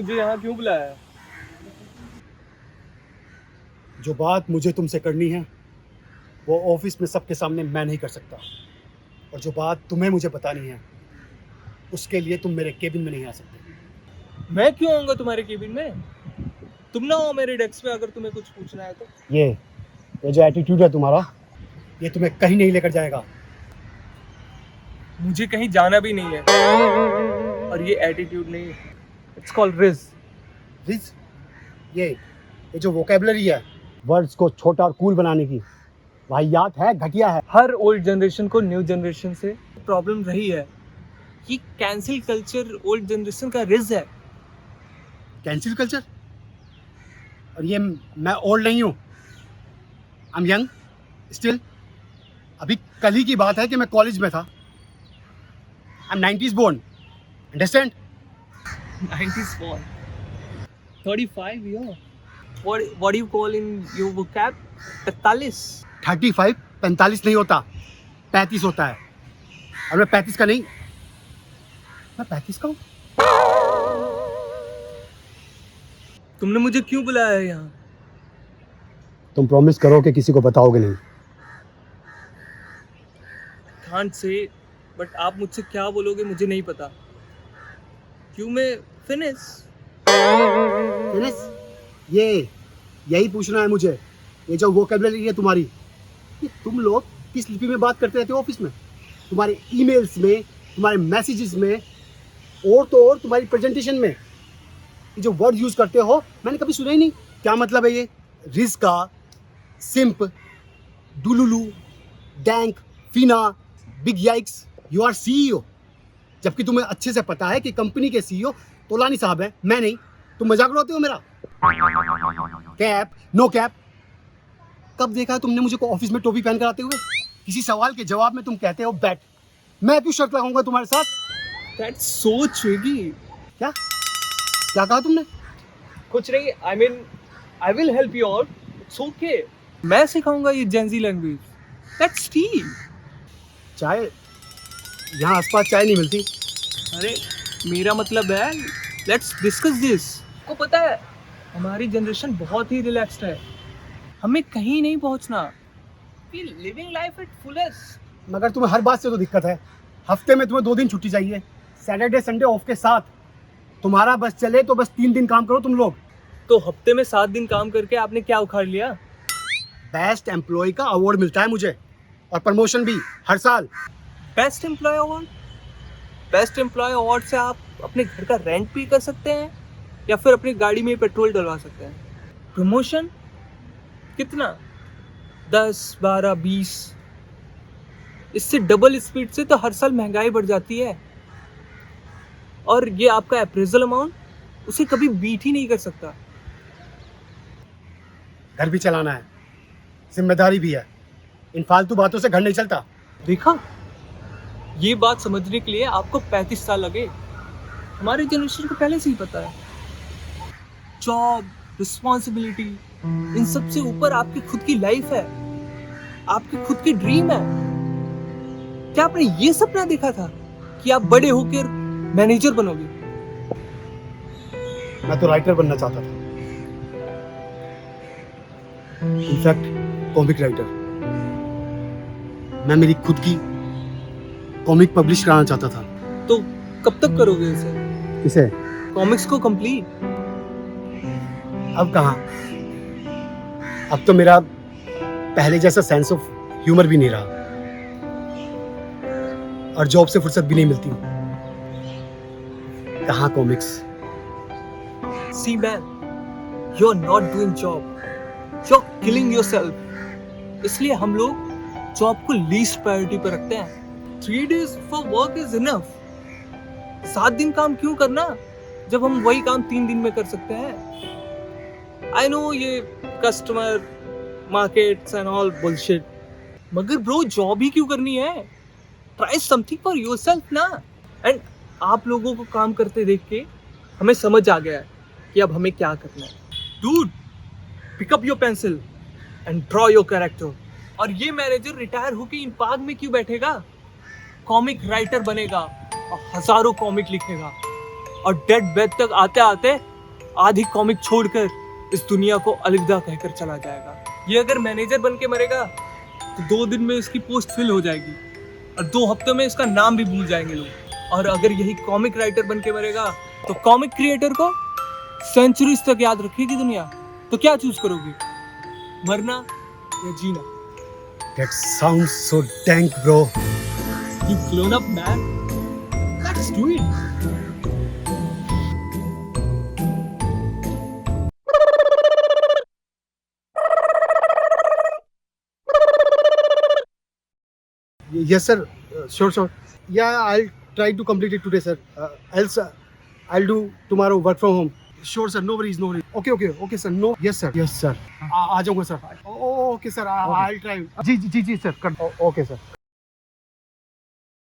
मुझे यहाँ क्यों बुलाया है? जो बात मुझे तुमसे करनी है वो ऑफिस में सबके सामने मैं नहीं कर सकता, और जो बात तुम्हें मुझे बतानी है उसके लिए तुम मेरे केबिन में नहीं आ सकते। मैं क्यों आऊंगा तुम्हारे केबिन में? तुम ना हो मेरे डेस्क पे अगर तुम्हें कुछ पूछना है तो। ये जो एटीट्यूड है तुम्हारा, ये तुम्हें कहीं नहीं लेकर जाएगा। मुझे कहीं जाना भी नहीं है, और ये एटीट्यूड नहीं, इट्स कॉल्ड रिज। रिज? ये जो वोकेबलरी है वर्ड्स को छोटा और कूल बनाने की, वाहियात है, घटिया है। हर ओल्ड जनरेशन को न्यू जनरेशन से प्रॉब्लम रही है कि कैंसिल कल्चर ओल्ड जनरेशन का रिज है। Cancel culture? और ये मैं ओल्ड नहीं हूँ, आई एम यंग स्टिल। अभी कल ही की बात है कि मैं कॉलेज में था। I am 90s born, understand? 90s born, 35 year. What do you call in your vocab? 45. 35 45 नहीं होता, 35 होता है। और मैं 35 का नहीं, मैं 35 का हूँ। तुमने मुझे क्यों बुलाया है यहाँ? तुम प्रॉमिस करो कि किसी को बताओगे नहीं। Can't say, बट आप मुझसे क्या बोलोगे मुझे नहीं पता। क्यों मैं फिनिश? फिनिश? यही पूछना है मुझे। ये जो वोकेबलरी है तुम्हारी, ये तुम लोग किस लिपि में बात करते रहते हो ऑफिस में? तुम्हारे ईमेल्स में, तुम्हारे मैसेजेस में, और तो और तुम्हारी प्रेजेंटेशन में ये जो वर्ड यूज करते हो मैंने कभी सुना ही नहीं। क्या मतलब है ये? रिस्का, सिंप, डुलुलू, डैंक, फीना, big yikes, you are CEO. जबकि तुम्हें अच्छे से पता है कि कंपनी के सीईओ तोलानी साहब है, मैं नहीं। तुम मजाक उड़ाते हो मेरा। Cap, no cap. कब देखा है तुमने मुझे को ऑफिस में टोपी पहन कर आते हुए? किसी सवाल के जवाब में तुम कहते हो बैट। मैं क्यों शर्त लगाऊंगा तुम्हारे साथ? That's so tricky. क्या कहा तुमने? कुछ नहीं, I mean, I will help you out. It's okay. मैं सिखाऊंगा ये जेंजी लैंग्वेज। Let's tea. चाय? यहाँ आसपास चाय नहीं मिलती। अरे मेरा मतलब है लेट्स डिस्कस दिस। आपको पता है हमारी जनरेशन बहुत ही रिलैक्स्ड है, हमें कहीं नहीं पहुंचना। We living life at fullest. मगर तुम्हें हर बात से तो दिक्कत है। हफ्ते में तुम्हें 2 दिन छुट्टी चाहिए, सैटरडे संडे ऑफ के साथ। तुम्हारा बस चले तो बस 3 दिन काम करो तुम लोग। तो हफ्ते में 7 दिन काम करके आपने क्या उखाड़ लिया? बेस्ट एम्प्लॉय का अवार्ड मिलता है मुझे, और प्रमोशन भी हर साल। Best employ award? Best employ award से आप अपने घर का रेंट पे कर सकते हैं या फिर अपनी गाड़ी में पेट्रोल डलवा सकते हैं। प्रमोशन कितना? 10, 12, 20? इससे डबल स्पीड से तो हर साल महंगाई बढ़ जाती है, और ये आपका अप्रेजल अमाउंट उसे कभी बीट ही नहीं कर सकता। घर भी चलाना है, जिम्मेदारी भी है। इन फालतू बातों से घर नहीं चलता। देखा, ये बात समझने के लिए आपको 35 साल लगे। हमारी जनरेशन को पहले से ही पता है। जॉब, रिस्पॉन्सिबिलिटी, इन सब से ऊपर आपकी खुद की लाइफ है, आपकी खुद की ड्रीम है। क्या आपने ये सपना देखा था कि आप बड़े होकर मैनेजर बनोगे? मैं तो राइटर बनना चाहता था, इनफैक्ट कॉमिक राइटर। मैं मेरी खुद की कॉमिक पब्लिश कराना चाहता था। तो कब तक करोगे इसे? किसे? कॉमिक्स को कंप्लीट? अब कहाँ, अब तो मेरा पहले जैसा सेंस ऑफ ह्यूमर भी नहीं रहा, और जॉब से फुर्सत भी नहीं मिलती। कहाँ comics? See man, you're not doing job, you're killing yourself. इसलिए हम लोग जॉब को लीस्ट प्रायोरिटी पर रखते हैं। 3 days for work is enough. 7 दिन काम क्यों करना जब हम वही काम 3 दिन में कर सकते हैं? I know ये customer markets and all bullshit, मगर ब्रो जॉब ही क्यों करनी है? ट्राई समथिंग फॉर योरसेल्फ ना। एंड आप लोगों को काम करते देख के हमें समझ आ गया है कि अब हमें क्या करना है। Dude, pick up your pencil and draw your character. और ये मैनेजर रिटायर होके इन पार्क में क्यों बैठेगा? कॉमिक राइटर बनेगा और हजारों कॉमिक लिखेगा, और डेड बेड तक आते आते आधी कॉमिक छोड़कर इस दुनिया को अलविदा कहकर चला जाएगा। ये अगर मैनेजर बन के मरेगा तो 2 दिन में इसकी पोस्ट फिल हो जाएगी और 2 हफ्ते में इसका नाम भी भूल जाएंगे लोग। और अगर यही कॉमिक राइटर बन के मरेगा तो कॉमिक क्रिएटर को सेंचुरीज तक याद रखेगी दुनिया। तो क्या चूज करोगे, मरना या जीना? That sounds so dank, bro. You grown up man. Let's do it. Yes, sir. Sure. Yeah, I'll try to complete it today, sir. Else, I'll do tomorrow work from home. Sure, sir. No worries. Okay, sir. No. Yes, sir. आ जाऊंगा, sir. Okay, sir. I'll try. Ji, sir. Okay, sir.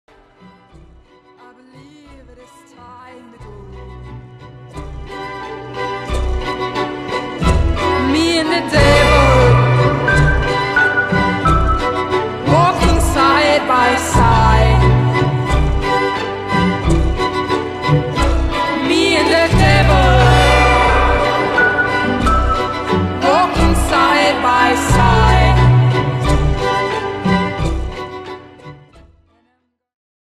I believe it is time to go. Me and the devil.